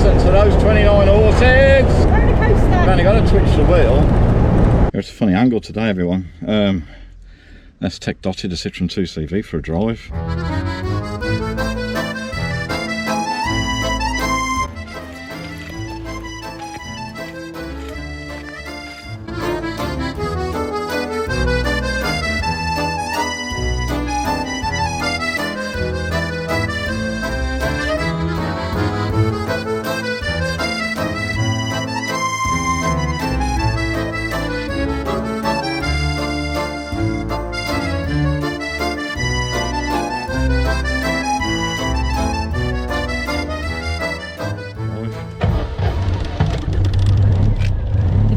Listen to those 29 horses. Roller coaster. You've only got to twitch the wheel. It's a funny angle today, everyone. Let's take Dotty, the Citroen 2CV, for a drive.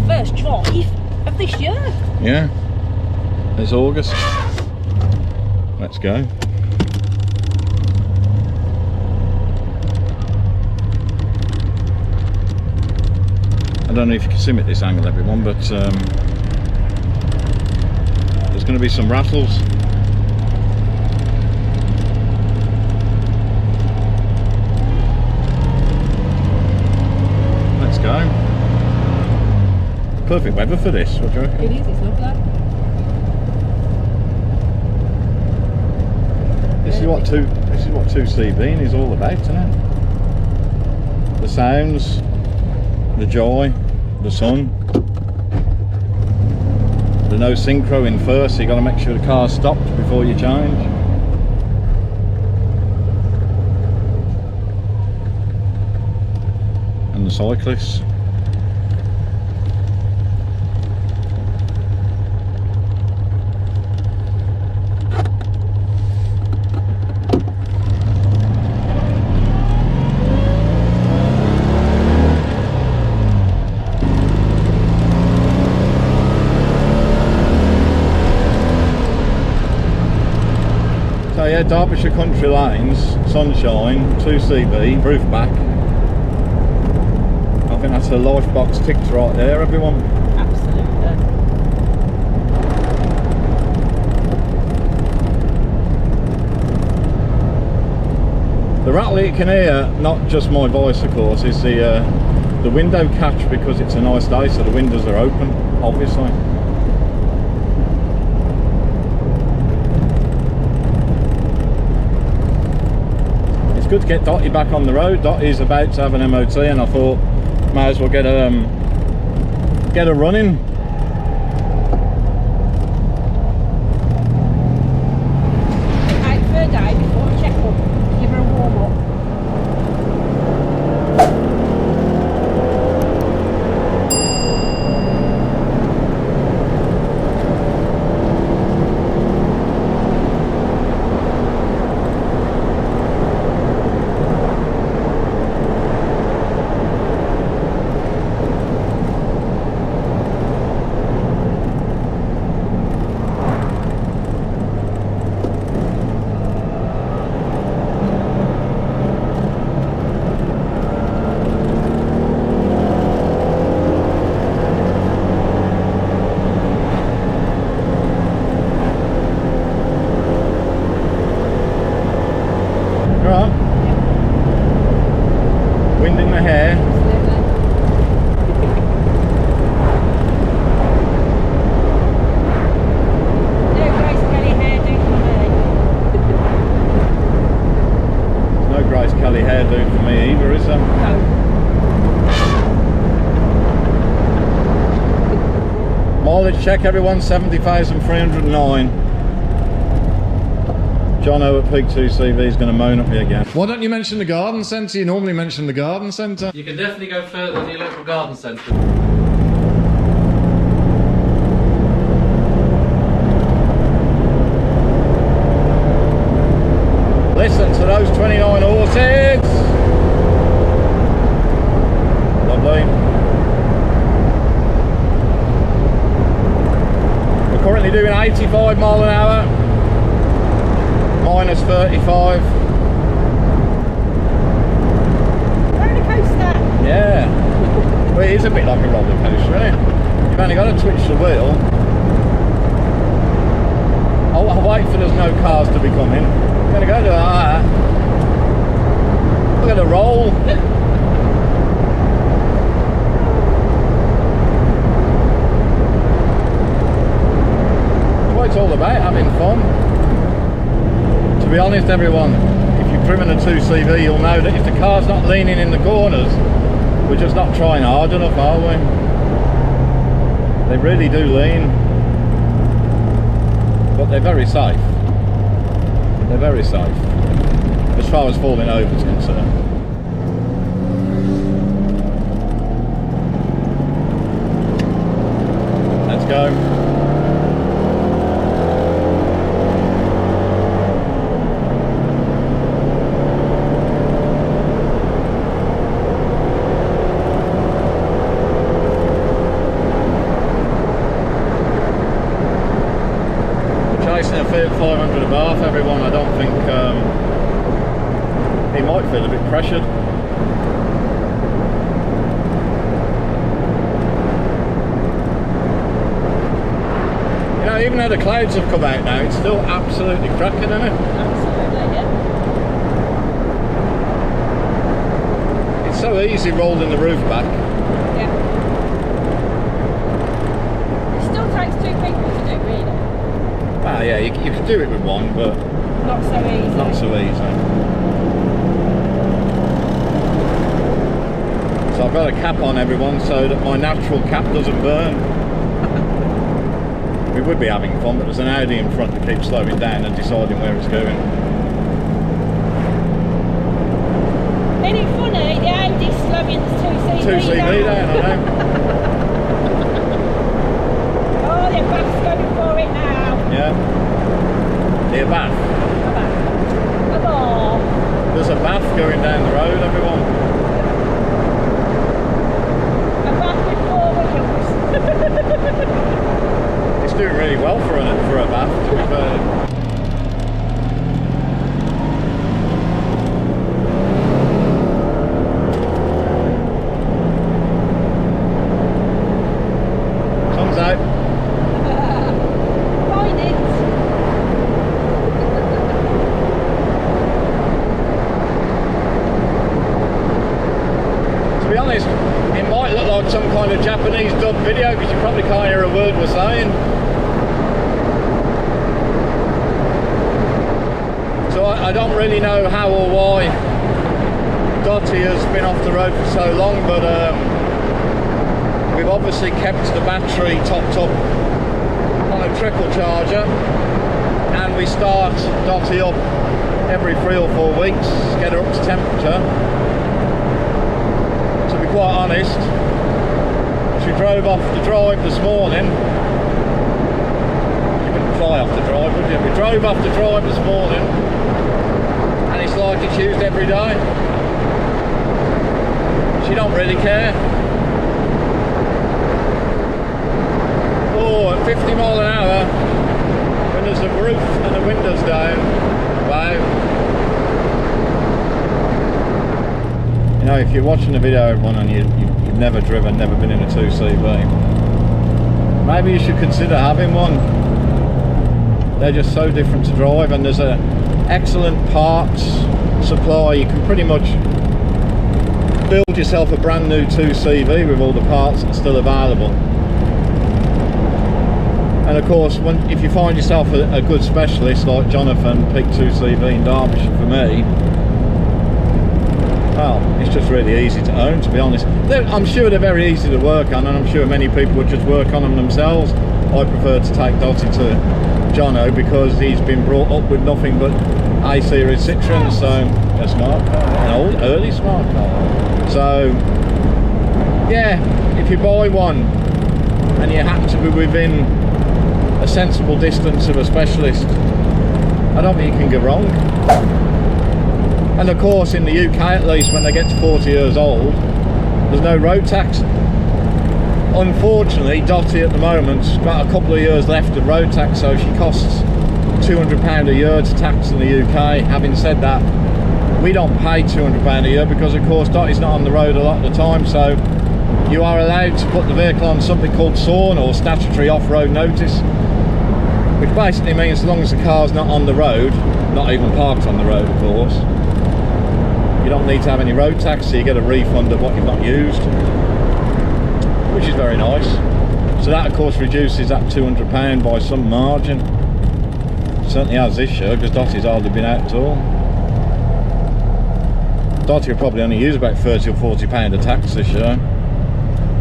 First drive of this year. Yeah, it's August. Let's go. I don't know if you can see me at this angle, everyone, but there's going to be some rattles. Let's go. Perfect weather for this, what do you reckon? It is, it's lovely. This is what 2CV is all about, isn't it? The sounds, the joy, the sun. There's no synchro in first, so you got to make sure the car stops before you change. And the cyclists. So yeah, Derbyshire country lanes, sunshine, 2CV, roof back. I think that's a life box ticked right there, everyone. Absolutely. The rattle you can hear, not just my voice of course, is the window catch, because it's a nice day so the windows are open, obviously. Good to get Dotty back on the road. Dotty's about to have an MOT and I thought might as well get her running. Out for a day before a check up. Give her a warm up. Wind in the hair. No Grace Kelly hairdo for me. No Grace Kelly hairdo for me either, is there? No. Mileage check, everyone, 70,309. Jono at Peak 2CV is going to moan at me again. Why don't you mention the garden centre? You normally mention the garden centre. You can definitely go further than your local garden centre. Listen to those 29 horses. Lovely. We're currently doing 85 mile an hour. Minus 35. Roller coaster. Yeah. Well, it is a bit like a roller coaster, isn't it? You've only got to twitch the wheel. I'll wait for there's no cars to be coming. I'm going to go to that. Look at the roll. be honest everyone, if you've driven a 2CV you'll know that if the car's not leaning in the corners, we're just not trying hard enough, are we? They really do lean, but they're very safe. They're very safe as far as falling over is concerned. Let's go. Chasing a Fiat 500 Abarth, everyone. I don't think he might feel a bit pressured. You know, even though the clouds have come out now, it's still absolutely cracking, isn't it? Absolutely, yeah. It's so easy rolling the roof back. Yeah. It still takes two people to do, really. Ah, yeah, you can do it with one, but Not so easy. not so easy. So I've got a cap on, everyone, so that my natural cap doesn't burn. We would be having fun, but there's an Audi in front that keeps slowing down and deciding where it's going. Isn't it funny? The Audi's slowing the 2CV 2CV down, I know. Oh, the back's going for it now. Yeah. Near Bath. Come on. There's a Bath going down the road, everyone. A back with 4 wheels. It's doing really well for a Bath, to be fair. Sun's out. Find it. To be honest, it might look like some kind of Japanese dub video because you probably can't hear a word we're saying. So I don't really know how or why Dotty has been off the road for so long, but we've obviously kept the battery topped up on a trickle charger, and we start Dotty up every 3 or 4 weeks, get her up to temperature. To be quite honest, she drove off the drive this morning. You wouldn't fly off the drive, would you? We drove off the drive this morning, and it's like it's used every day. She don't really care. Oh, at 50 mile an hour, when there's a roof and the windows down, wow. You know, if you're watching the video, everyone, and you've never driven, never been in a 2CV, maybe you should consider having one. They're just so different to drive, and there's an excellent parts supply. You can pretty much build yourself a brand new 2CV with all the parts that's still available. And of course, if you find yourself a good specialist like Jonathan, Peak 2CV in Derbyshire for me, well, it's just really easy to own, to be honest. I'm sure they're very easy to work on, and I'm sure many people would just work on them themselves. I prefer to take Dotty to Jono because he's been brought up with nothing but A-series Citroën, so a smart car, an old, early smart car. So, yeah, if you buy one and you happen to be within a sensible distance of a specialist, I don't think you can go wrong. And of course, in the UK at least, when they get to 40 years old, there's no road tax. Unfortunately, Dotty at the moment's got a couple of years left of road tax, so she costs £200 a year to tax in the UK. Having said that, we don't pay £200 a year because of course Dotty's not on the road a lot of the time, so you are allowed to put the vehicle on something called SORN, or statutory off-road notice, which basically means as long as the car's not on the road, not even parked on the road of course, you don't need to have any road tax, so you get a refund of what you've not used, which is very nice. So that of course reduces that £200 by some margin. Certainly has this year, because Dotty's hardly been out at all. Dotty will probably only use about 30 or 40 pound of tax this year.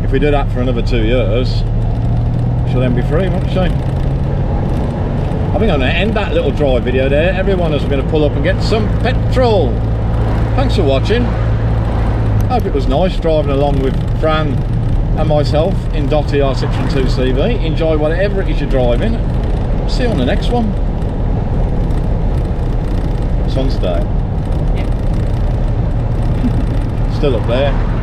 If we do that for another 2 years, she'll then be free, won't she? I think I'm going to end that little drive video there. Everyone is going to pull up and get some petrol. Thanks for watching. Hope it was nice driving along with Fran and myself in Dotty, our Citroen 2CV. Enjoy whatever it is you're driving. See you on the next one. Sun's day. Yeah. Still up there.